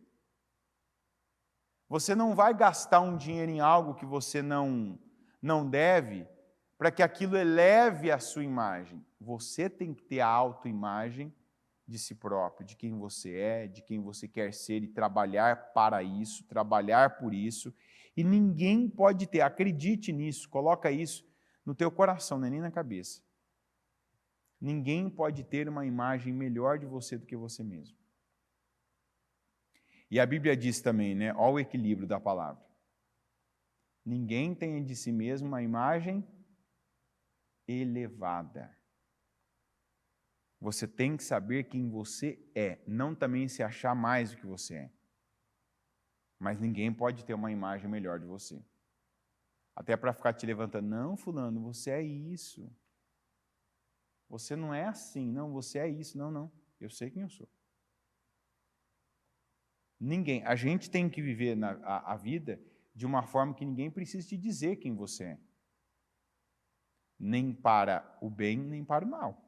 Você não vai gastar um dinheiro em algo que você não deve, para que aquilo eleve a sua imagem. Você tem que ter a autoimagem de si próprio, de quem você é, de quem você quer ser e trabalhar para isso, trabalhar por isso. E ninguém pode ter, acredite nisso, coloca isso no teu coração, não é nem na cabeça. Ninguém pode ter uma imagem melhor de você do que você mesmo. E a Bíblia diz também, né? Olha o equilíbrio da palavra. Ninguém tem de si mesmo uma imagem elevada. Você tem que saber quem você é, não também se achar mais do que você é. Mas ninguém pode ter uma imagem melhor de você. Até para ficar te levantando, não, fulano, você é isso. Você não é assim, não, você é isso, não. Eu sei quem eu sou. Ninguém. A gente tem que viver a vida de uma forma que ninguém precisa te dizer quem você é. Nem para o bem, nem para o mal.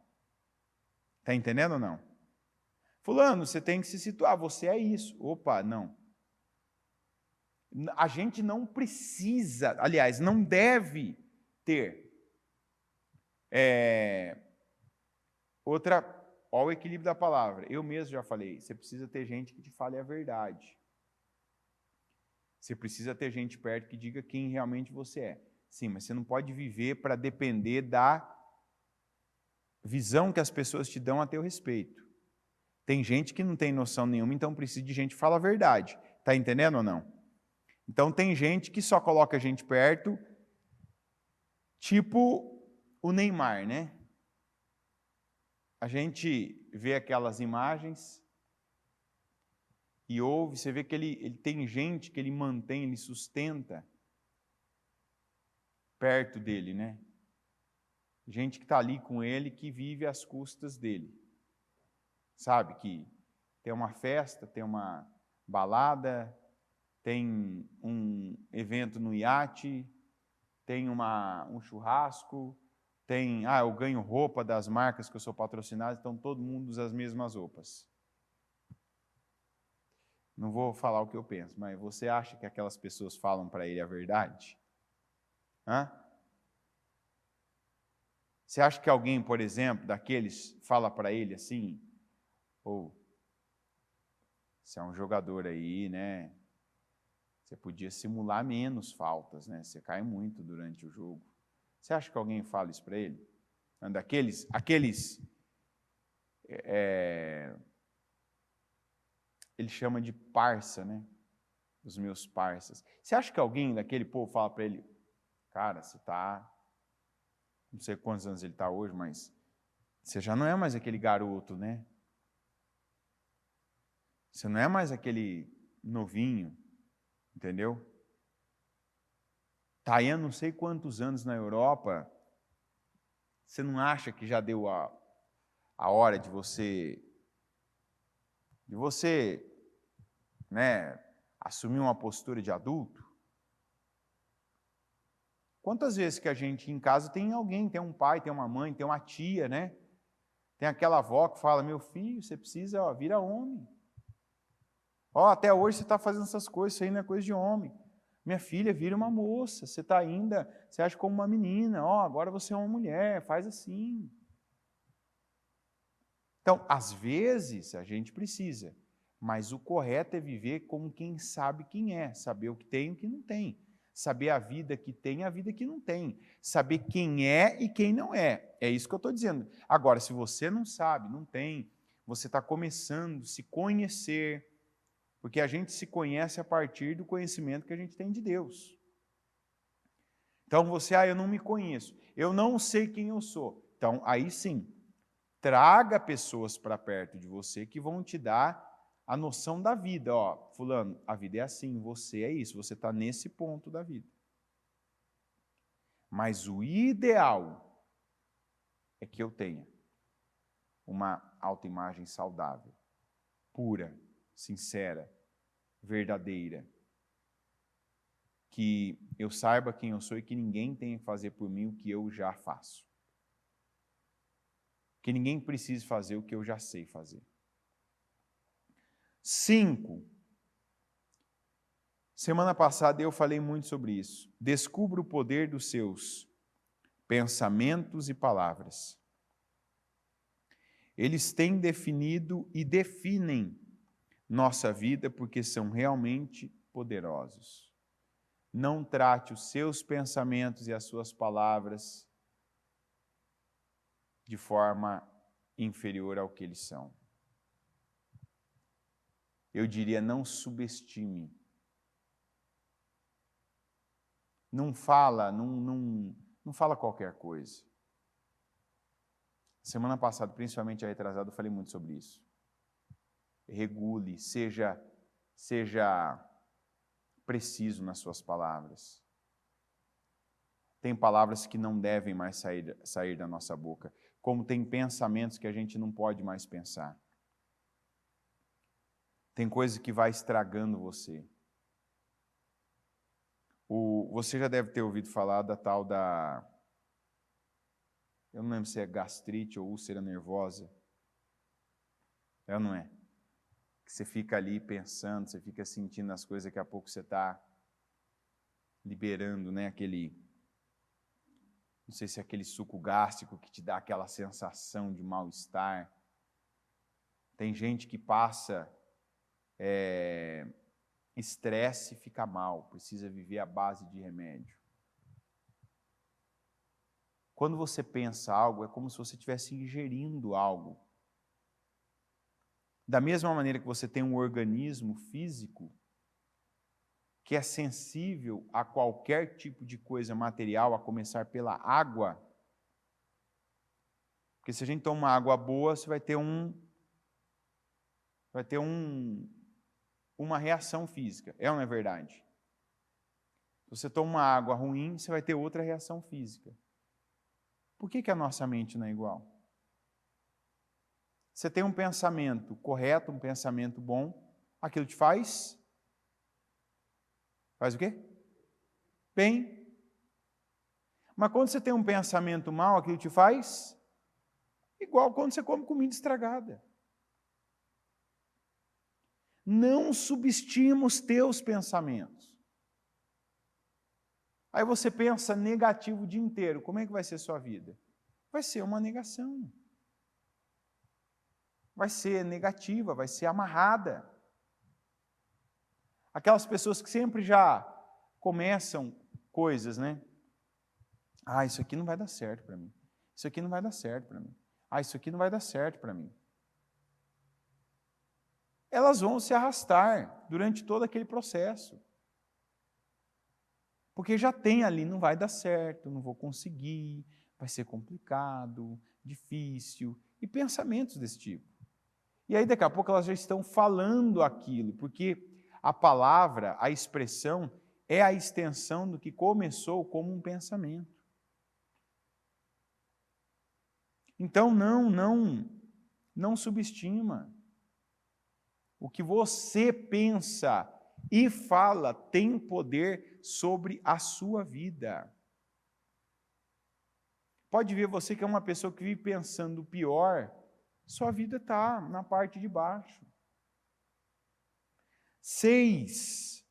Está entendendo ou não? Fulano, você tem que se situar, você é isso. Opa, não. A gente não precisa, aliás, não deve ter. Olha o equilíbrio da palavra. Eu mesmo já falei, você precisa ter gente que te fale a verdade. Você precisa ter gente perto que diga quem realmente você é. Sim, mas você não pode viver para depender da visão que as pessoas te dão a teu respeito. Tem gente que não tem noção nenhuma, então precisa de gente que fala a verdade. Está entendendo ou não? Então tem gente que só coloca a gente perto, tipo o Neymar, né? A gente vê aquelas imagens e ouve, você vê que ele tem gente que ele mantém, ele sustenta perto dele, né? Gente que está ali com ele, que vive às custas dele. Sabe que tem uma festa, tem uma balada, tem um evento no iate, tem um churrasco, tem, eu ganho roupa das marcas que eu sou patrocinado, então todo mundo usa as mesmas roupas. Não vou falar o que eu penso, mas você acha que aquelas pessoas falam para ele a verdade? Hã? Você acha que alguém, por exemplo, daqueles fala para ele assim, ou você é um jogador aí, né? Você podia simular menos faltas, né? Você cai muito durante o jogo. Você acha que alguém fala isso para ele? Ele chama de parça, né? Os meus parças. Você acha que alguém daquele povo fala para ele, cara, você está, não sei quantos anos ele está hoje, mas você já não é mais aquele garoto, né? Você não é mais aquele novinho, entendeu? Está aí há não sei quantos anos na Europa, você não acha que já deu a hora de você, né, assumir uma postura de adulto? Quantas vezes que a gente em casa tem alguém, tem um pai, tem uma mãe, tem uma tia, né? Tem aquela avó que fala, meu filho, você precisa, vira homem. Até hoje você está fazendo essas coisas, isso aí não é coisa de homem. Minha filha, vira uma moça, você está ainda, você acha como uma menina, agora você é uma mulher, faz assim. Então, às vezes, a gente precisa, mas o correto é viver como quem sabe quem é, saber o que tem e o que não tem, saber a vida que tem e a vida que não tem, saber quem é e quem não é. É isso que eu estou dizendo. Agora, se você não sabe, não tem, você está começando a se conhecer, porque a gente se conhece a partir do conhecimento que a gente tem de Deus. Então você, eu não me conheço, eu não sei quem eu sou. Então, aí sim, traga pessoas para perto de você que vão te dar a noção da vida. Fulano, a vida é assim, você é isso, você está nesse ponto da vida. Mas o ideal é que eu tenha uma autoimagem saudável, pura, sincera, verdadeira, que eu saiba quem eu sou e que ninguém tenha que fazer por mim o que eu já faço. Que ninguém precise fazer o que eu já sei fazer. 5. Semana passada eu falei muito sobre isso. Descubra o poder dos seus pensamentos e palavras. Eles têm definido e definem nossa vida porque são realmente poderosos. Não trate os seus pensamentos e as suas palavras de forma inferior ao que eles são. Eu diria, não subestime. Não fala qualquer coisa. Semana passada, principalmente a retrasada, eu falei muito sobre isso. Regule, seja preciso nas suas palavras. Tem palavras que não devem mais sair da nossa boca, como tem pensamentos que a gente não pode mais pensar. Tem coisa que vai estragando você. Você já deve ter ouvido falar da tal da... Eu não lembro se é gastrite ou úlcera nervosa. É ou não é? Que você fica ali pensando, você fica sentindo as coisas, daqui a pouco você está liberando, né, não sei se é aquele suco gástrico que te dá aquela sensação de mal-estar. Tem gente que passa estresse e fica mal, precisa viver à base de remédio. Quando você pensa algo, é como se você estivesse ingerindo algo. Da mesma maneira que você tem um organismo físico, que é sensível a qualquer tipo de coisa material, a começar pela água, porque se a gente toma uma água boa, você vai ter uma reação física. É ou não é verdade? Se você toma uma água ruim, você vai ter outra reação física. Por que a nossa mente não é igual? Você tem um pensamento correto, um pensamento bom, aquilo te faz o quê? Bem. Mas quando você tem um pensamento mal, aquilo te faz igual quando você come comida estragada. Não subestima os teus pensamentos. Aí você pensa negativo o dia inteiro. Como é que vai ser a sua vida? Vai ser uma negação. Vai ser negativa, vai ser amarrada. Aquelas pessoas que sempre já começam coisas, né? Ah, isso aqui não vai dar certo para mim. Isso aqui não vai dar certo para mim. Ah, isso aqui não vai dar certo para mim. Elas vão se arrastar durante todo aquele processo. Porque já tem ali, não vai dar certo, não vou conseguir, vai ser complicado, difícil, e pensamentos desse tipo. E aí, daqui a pouco, elas já estão falando aquilo, porque a palavra, a expressão, é a extensão do que começou como um pensamento. Então, não subestima. O que você pensa e fala tem poder sobre a sua vida. Pode ver você que é uma pessoa que vive pensando o pior, sua vida está na parte de baixo. 6.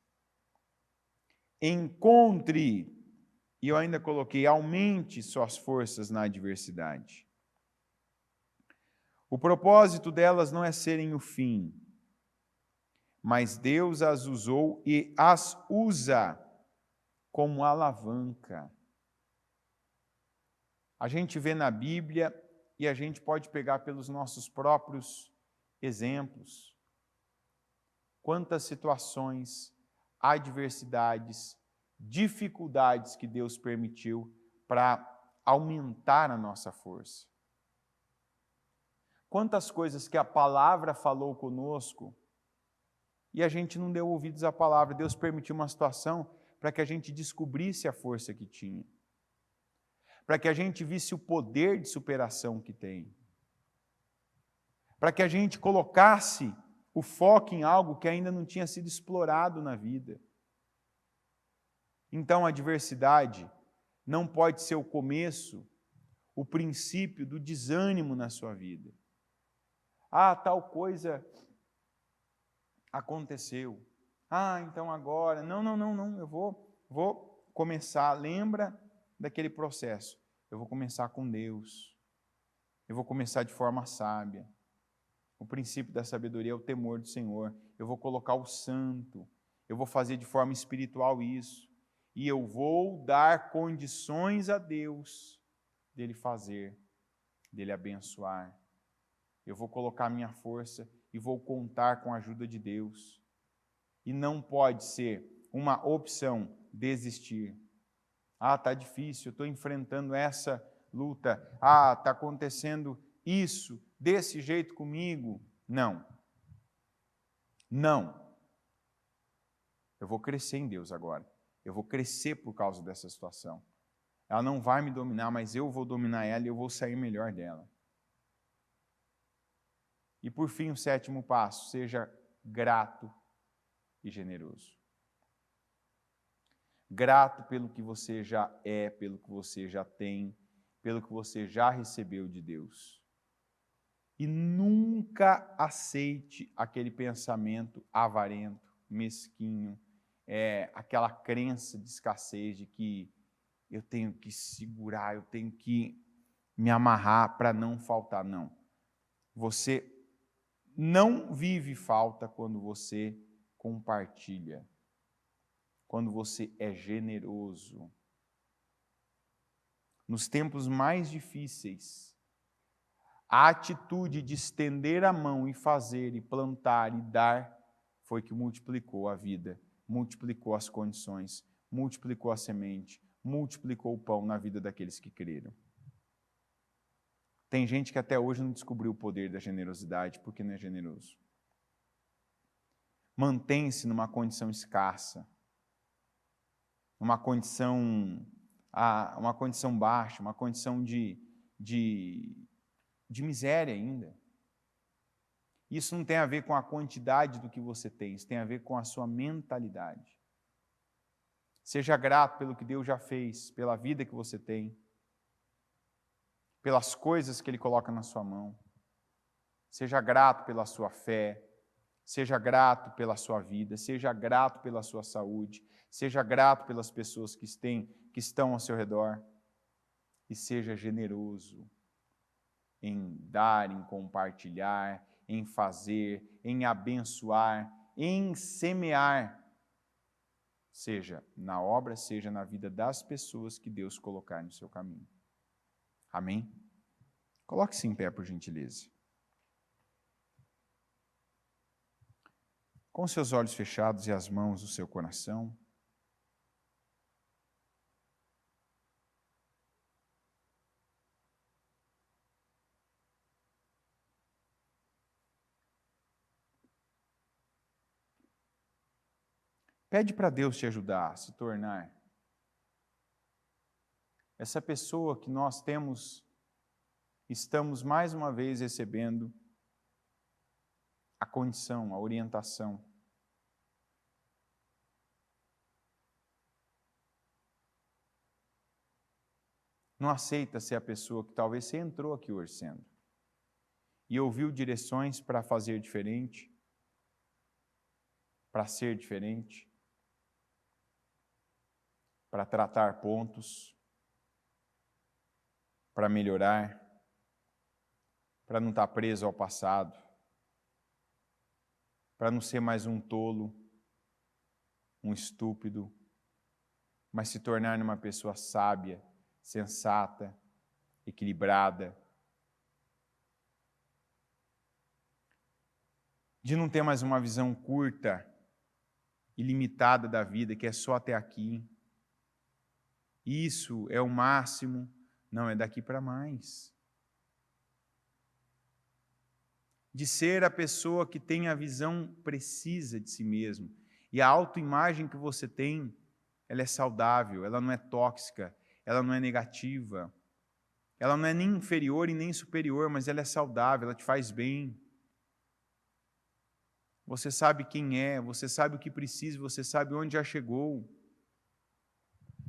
Encontre, e eu ainda coloquei, aumente suas forças na adversidade. O propósito delas não é serem o fim, mas Deus as usou e as usa como alavanca. A gente vê na Bíblia e a gente pode pegar pelos nossos próprios exemplos. Quantas situações, adversidades, dificuldades que Deus permitiu para aumentar a nossa força. Quantas coisas que a palavra falou conosco e a gente não deu ouvidos à palavra. Deus permitiu uma situação para que a gente descobrisse a força que tinha, para que a gente visse o poder de superação que tem, para que a gente colocasse o foco em algo que ainda não tinha sido explorado na vida. Então, a adversidade não pode ser o começo, o princípio do desânimo na sua vida. Ah, tal coisa aconteceu. Ah, então agora... Não, eu vou começar, lembra daquele processo. Eu vou começar com Deus. Eu vou começar de forma sábia. O princípio da sabedoria é o temor do Senhor. Eu vou colocar o santo. Eu vou fazer de forma espiritual isso. E eu vou dar condições a Deus dele fazer, dele abençoar. Eu vou colocar minha força e vou contar com a ajuda de Deus. E não pode ser uma opção desistir. Ah, está difícil, eu estou enfrentando essa luta. Ah, está acontecendo isso, desse jeito comigo. Não. Eu vou crescer em Deus agora. Eu vou crescer por causa dessa situação. Ela não vai me dominar, mas eu vou dominar ela e eu vou sair melhor dela. E por fim, o 7º passo, seja grato e generoso. Grato pelo que você já é, pelo que você já tem, pelo que você já recebeu de Deus. E nunca aceite aquele pensamento avarento, mesquinho, aquela crença de escassez, de que eu tenho que segurar, eu tenho que me amarrar para não faltar. Não. Você não vive falta quando você compartilha, quando você é generoso. Nos tempos mais difíceis, a atitude de estender a mão e fazer, e plantar, e dar, foi que multiplicou a vida, multiplicou as condições, multiplicou a semente, multiplicou o pão na vida daqueles que creram. Tem gente que até hoje não descobriu o poder da generosidade porque não é generoso. Mantém-se numa condição escassa, uma condição baixa, uma condição de miséria ainda. Isso não tem a ver com a quantidade do que você tem, isso tem a ver com a sua mentalidade. Seja grato pelo que Deus já fez, pela vida que você tem, pelas coisas que Ele coloca na sua mão. Seja grato pela sua fé, seja grato pela sua vida, seja grato pela sua saúde, seja grato pelas pessoas que estão ao seu redor e seja generoso em dar, em compartilhar, em fazer, em abençoar, em semear, seja na obra, seja na vida das pessoas que Deus colocar no seu caminho. Amém? Coloque-se em pé, por gentileza. Com seus olhos fechados e as mãos no seu coração, pede para Deus te ajudar a se tornar essa pessoa que nós estamos mais uma vez recebendo a condição, a orientação. Não aceita ser a pessoa que talvez você entrou aqui hoje sendo e ouviu direções para fazer diferente, para ser diferente, para tratar pontos, para melhorar, para não estar preso ao passado, para não ser mais um tolo, um estúpido, mas se tornar uma pessoa sábia, sensata, equilibrada, de não ter mais uma visão curta e limitada da vida, que é só até aqui. Isso é o máximo, não, é daqui para mais. De ser a pessoa que tem a visão precisa de si mesmo. E a autoimagem que você tem, ela é saudável, ela não é tóxica, ela não é negativa, ela não é nem inferior e nem superior, mas ela é saudável, ela te faz bem. Você sabe quem é, você sabe o que precisa, você sabe onde já chegou.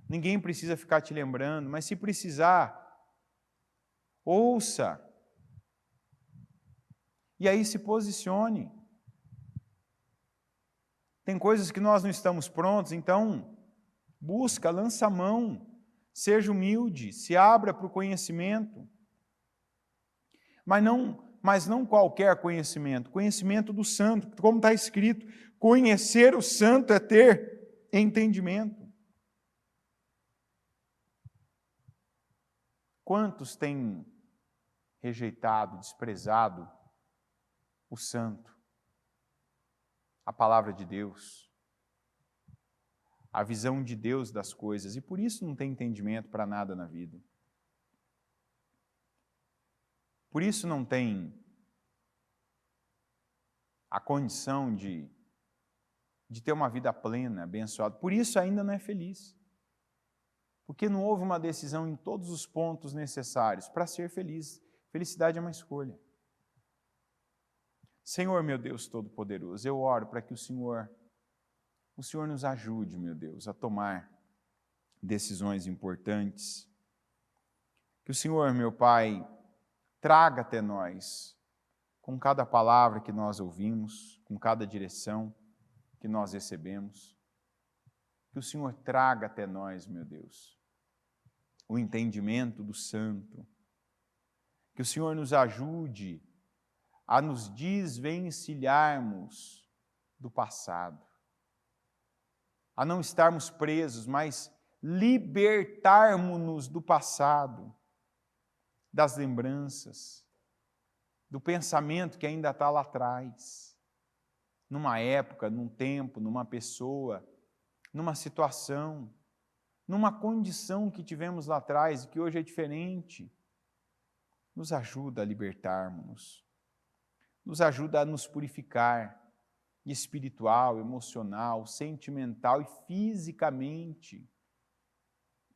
Ninguém precisa ficar te lembrando, mas se precisar, ouça. E aí se posicione. Tem coisas que nós não estamos prontos, então busca, lança a mão, seja humilde, se abra para o conhecimento. Mas não qualquer conhecimento, conhecimento do santo, como está escrito, conhecer o santo é ter entendimento. Quantos têm rejeitado, desprezado o santo, a palavra de Deus, a visão de Deus das coisas, e por isso não tem entendimento para nada na vida. Por isso não tem a condição de ter uma vida plena, abençoada. Por isso ainda não é feliz. Porque não houve uma decisão em todos os pontos necessários para ser feliz. Felicidade é uma escolha. Senhor, meu Deus Todo-Poderoso, eu oro para que o Senhor nos ajude, meu Deus, a tomar decisões importantes. Que o Senhor, meu Pai, traga até nós, com cada palavra que nós ouvimos, com cada direção que nós recebemos, que o Senhor traga até nós, meu Deus, o entendimento do santo, que o Senhor nos ajude a nos desvencilharmos do passado, a não estarmos presos, mas libertarmos-nos do passado, das lembranças, do pensamento que ainda está lá atrás, numa época, num tempo, numa pessoa numa situação, numa condição que tivemos lá atrás e que hoje é diferente. Nos ajuda a libertarmos-nos. Nos ajuda a nos purificar espiritual, emocional, sentimental e fisicamente,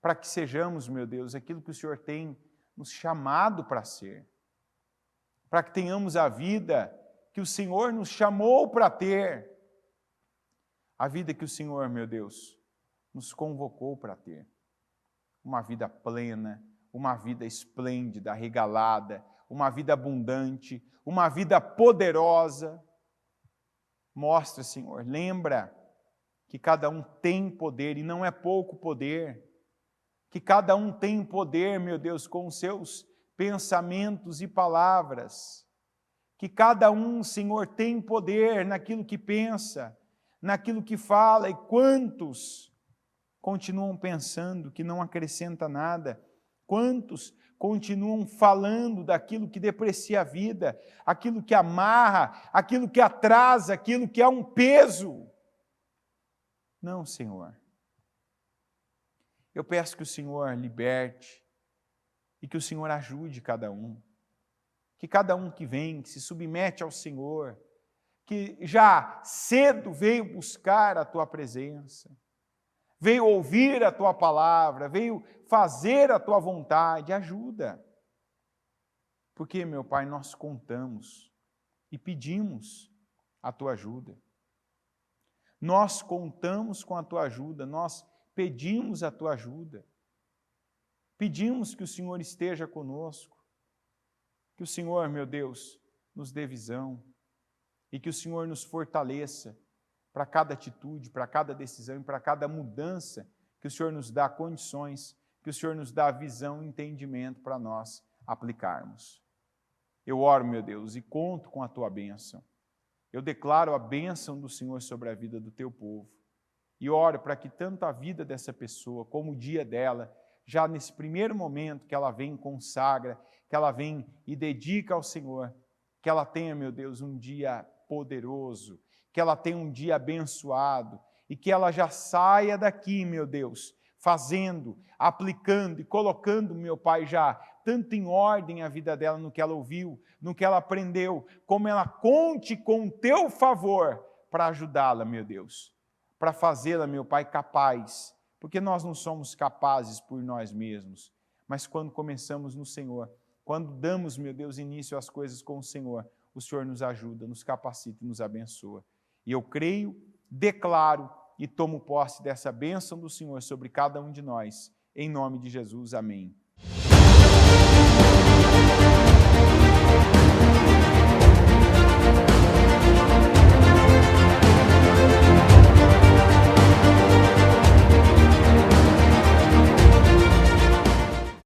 para que sejamos, meu Deus, aquilo que o Senhor tem nos chamado para ser, para que tenhamos a vida que o Senhor nos chamou para ter, a vida que o Senhor, meu Deus, nos convocou para ter, uma vida plena, uma vida esplêndida, regalada, uma vida abundante, uma vida poderosa. Mostra, Senhor, lembra que cada um tem poder, e não é pouco poder, que cada um tem poder, meu Deus, com os seus pensamentos e palavras, que cada um, Senhor, tem poder naquilo que pensa, naquilo que fala, e quantos continuam pensando que não acrescenta nada, quantos continuam falando daquilo que deprecia a vida, aquilo que amarra, aquilo que atrasa, aquilo que é um peso. Não, Senhor. Eu peço que o Senhor liberte e que o Senhor ajude cada um. Que cada um que vem, que se submete ao Senhor, que já cedo veio buscar a Tua presença, veio ouvir a Tua palavra, veio fazer a Tua vontade, ajuda. Porque, meu Pai, nós contamos e pedimos a Tua ajuda. Nós contamos com a Tua ajuda, nós pedimos a Tua ajuda. Pedimos que o Senhor esteja conosco, que o Senhor, meu Deus, nos dê visão e que o Senhor nos fortaleça para cada atitude, para cada decisão e para cada mudança, que o Senhor nos dá condições, que o Senhor nos dá visão e entendimento para nós aplicarmos. Eu oro, meu Deus, e conto com a Tua bênção. Eu declaro a bênção do Senhor sobre a vida do Teu povo. E oro para que tanto a vida dessa pessoa, como o dia dela, já nesse primeiro momento que ela vem e consagra, que ela vem e dedica ao Senhor, que ela tenha, meu Deus, um dia poderoso, que ela tenha um dia abençoado e que ela já saia daqui, meu Deus, fazendo, aplicando e colocando, meu Pai, já tanto em ordem a vida dela no que ela ouviu, no que ela aprendeu, como ela conte com o Teu favor para ajudá-la, meu Deus, para fazê-la, meu Pai, capaz, porque nós não somos capazes por nós mesmos, mas quando começamos no Senhor, quando damos, meu Deus, início às coisas com o Senhor nos ajuda, nos capacita e nos abençoa. E eu creio, declaro e tomo posse dessa bênção do Senhor sobre cada um de nós. Em nome de Jesus, amém.